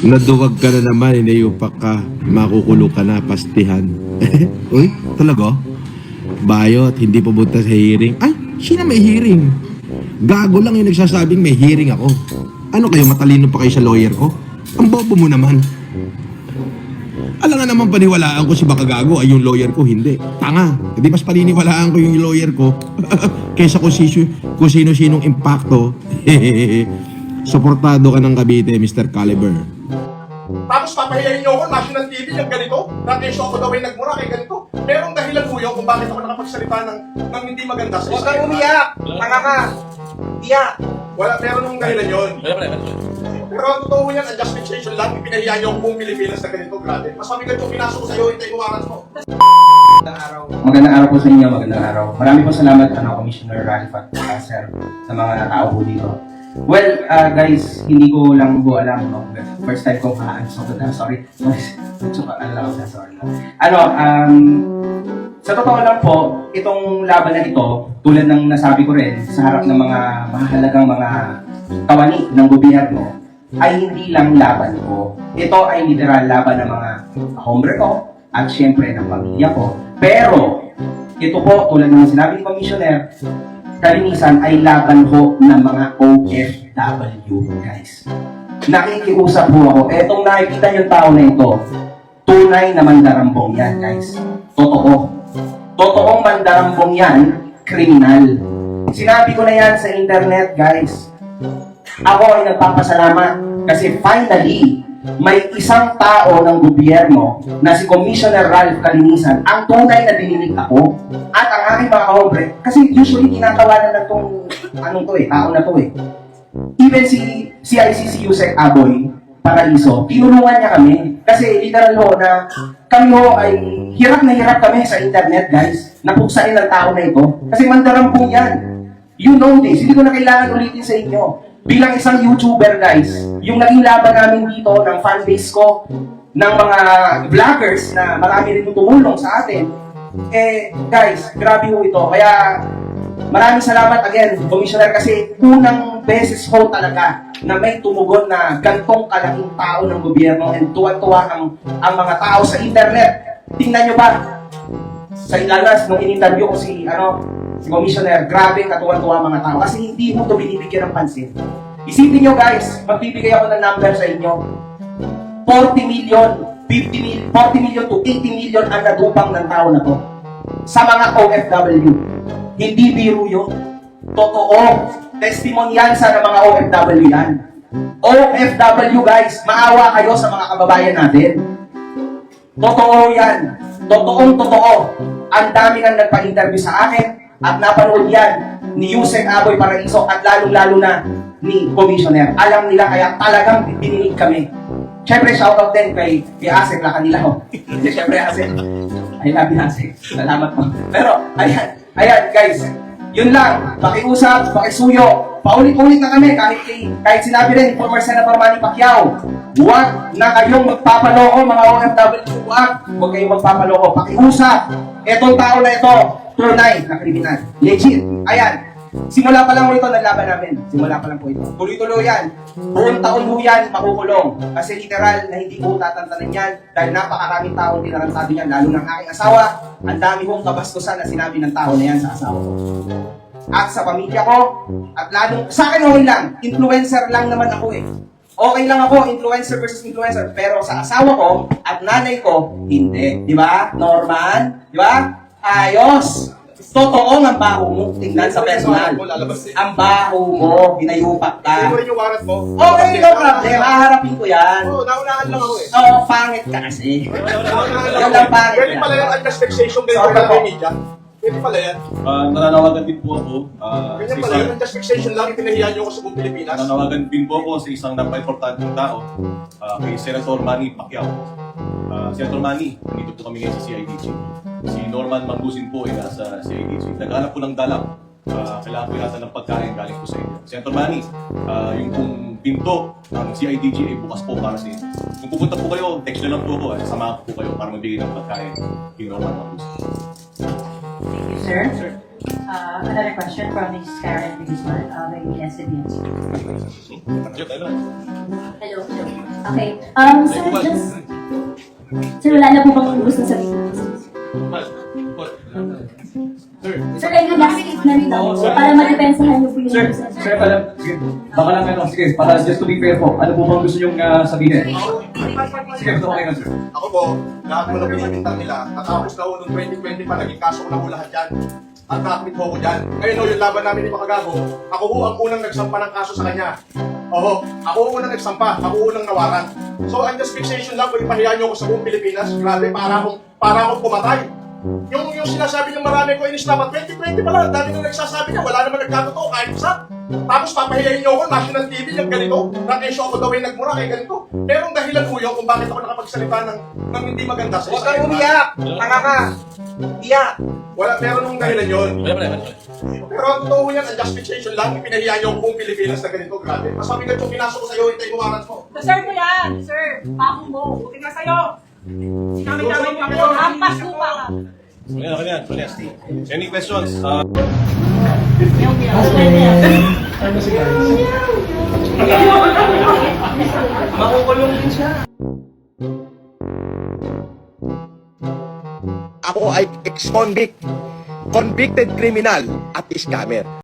Naduwag ka na naman, inayupak ka. Makukulo ka na, pastihan. Uy, talaga? Bayot, hindi pupunta sa hearing. Ay, sino may hearing? Gago lang yung nagsasabing may hearing ako. Ano kayo, matalino pa kayo sa lawyer ko? Ang bobo mo naman. Alam nga naman paniwalaan ko si baka gago ay yung lawyer ko, hindi. Tanga. Hindi mas paniniwalaan ko yung lawyer ko kaysa kung sino-sinong impacto. Suportado ka ng Cavite, Mr. Caliber. Tapos papahiyahin niyo ako, national TV, yung ganito, na kesyo ako daw ay nagmura kay ganito. Merong dahilan po yun kung bakit ako nakapagsalita ng hindi maganda sa Huwag kang umiyak! Tanga ka! Iyak! Wala, meron nung dahilan yun. Wala. Pero ang totoo yan, ang justification lang, ipinahiya niyo ang buong Pilipinas na ganito, grabe. Mas mabigat yung pinasok ko sa'yo, hintay mo warrant mo. Magandang araw po sa inyo, magandang araw. Marami po salamat, Commissioner Ralph at Sir, sa mga tao po dito. Well, guys, hindi ko lang po alam, no? First time ko sorry. Sorry. Sa totoo lang po, itong laban na ito, tulad ng nasabi ko rin, sa harap ng mga mahalagang mga kawani ng gobyerno, ay hindi lang laban ko. Ito ay literal laban ng mga hombre ko, at syempre ng pamilya ko. Pero, ito po, tulad ng sinabi ni Commissioner, kalinisan ay laban ho ng mga OFW, guys. Nakikiusap ho ako. Etong nakikita yung tao na ito, tunay na mandarambong yan, guys. Totoo. Totoong mandarambong yan, kriminal. Sinabi ko na yan sa internet, guys. Ako ay nagpapasalamat kasi finally, may isang tao ng gobyerno na si Commissioner Ralph Calinisan ang tunay na dinilig ako at ang aking mga kahobre. Kasi usually tinatawanan na itong tao na to eh. Even si CICC Yusek Aboy Paraiso, tinulungan niya kami. Kasi literal ho na kami ho ay hirap na hirap kami sa internet, guys. Napuksain ng tao na ito. Kasi mandarampong yan. You know this. Hindi ko na kailangan ulitin sa inyo. Bilang isang YouTuber, guys, yung naging laban namin dito ng fanbase ko, ng mga vloggers na marami rin tumulong sa atin, guys, grabe ho ito. Kaya, maraming salamat again, Commissioner, kasi unang beses ho talaga na may tumugon na gantong kalaking tao ng gobyerno and tuwa-tuwa ang mga tao sa internet. Tingnan nyo ba? Sa ilalas, nung in-interview ko si Commissioner, grabe katuwa-tuwa mga tao kasi hindi mo ito binibigyan ng pansin. Isipin nyo guys, magbibigay ako ng number sa inyo. 40 million to 80 million ang natupang ng tao na to sa mga OFW. Hindi biro yun. Totoo. Testimoniansa ng mga OFW yan. OFW guys, maawa kayo sa mga kababayan natin. Totoo yan. Totoong totoo. Ang dami nang nagpa-interview sa akin at napanood yan ni Yusek Aboy Paraiso at lalong-lalo na ni Commissioner. Alam nila kaya talagang dininig kami. Siyempre, shoutout din kay Asek na kanila ho. Siyempre, Asek. I love you, Asek. Salamat po. Pero, ayan guys. Yun lang. Pakiusap, pakisuyo. Paulit-ulit na kami kahit sinabi rin former Senator Manny Pacquiao. Huwag na kayong magpapaloko mga OFW. Huwag kayong magpapaloko. Pakiusap. Etong tao na ito, tunay na kriminal. Legit. Ayan. Simula pa lang po ito ng laban namin. Simula pa lang po ito. Tuloy-tuloy yan. Buong taon po yan makukulong. Kasi literal na hindi po tatantanan yan dahil napakaraming taong tinarantado yan, lalo ng aking asawa. Ang dami kong kabastusan na sinabi ng tao na yan sa asawa ko. At sa pamilya ko, at lalo, sa akin okay lang. Influencer lang naman ako eh. Okay lang ako, influencer versus influencer. Pero sa asawa ko at nanay ko, hindi. Di ba, Norman? Di ba? Ayos! Totoo ang baho mo. Tingnan sa personal. Ang baho mo, hinayupak ka. Hindi mo rin yung warrant mo. Okay, no problem. Haharapin ko yan. Oo, naunahan lang ako eh. Oo, pangit ka kasi. Yan lang pangit Pwede yan. pala yan ang justification ganito Sorry lang po. kay media. Pwede pala yan. Nananawagan din po ako. Ganyan pala yan, ang justification lang, ipinahiya niyo ako sa buong Pilipinas. Nananawagan din po ako sa isang napaka-importanteng tao, kay Senator Manny Pacquiao. Senator Manny, nandito po kami ngayon sa CIDG. Si Norman Mangusin po ay nasa CIDG. Naghanap po ng dalang. Kailangan po yata ng pagkain galing po sa inyo. Senator Manny, yung pong pinto ng CIDG ay bukas po para sa inyo. Kung pupunta po kayo, text na lang po ako. Samahan po kayo para magbigay ng pagkain kay Norman Mangusin. Thank you, sir. Another question from Ms. Karen Guzman by SBN. Hello. Okay. Sir, sir, wala na po bang gusto sabihin? Sir, ay last week na rin ako para madepensahan niyo po yung Sir, sige, baka lang sige, para just to be fair po, ano po bang gusto niyong sabihin? Sige, okay na sir. Ako po, lahat mo na binibintang nila. Natapos na ho noong 2020 pa, naging kaso ko na ho lahat yan. At nakakit ho ko dyan. Ngayon ho, yung laban namin ni Makagago, ako ho ang unang nagsampa ng kaso sa kanya. Oo, ako ho unang nagsampa, ako ho unang nawaran. So, ang just fixation lang, kung ipahiya niyo ako sa buong Pilipinas, grabe, para akong pumatay. Yung sinasabi ng marami ko, inis naman, 2020 pa lang, dami nang nagsasabi niya, wala naman nagkatotoo, kahit isa. Tapos papahiyahin niyo ako, national TV, yung ganito, na kay Shoko daw ay nagmura, kay ganito. Merong dahilan ho yun kung bakit ako nakapagsalita ng hindi maganda sa Huwag kang umiyak! Tanga ka! Iyak! Meron nung dahilan yun. Pero ang totoo yan, ang justification lang, ipinahiya niyo ako buong Pilipinas na ganito, grabe. Mas mabigat yung pinasok ko sa'yo, hintay mo warrant mo. Deserve mo yan, sir. Pako mo. Buti na sa'yo. Namin pa mo. Hampas mo pa. Any questions? Ako ay ex-convict, convicted criminal at scammer.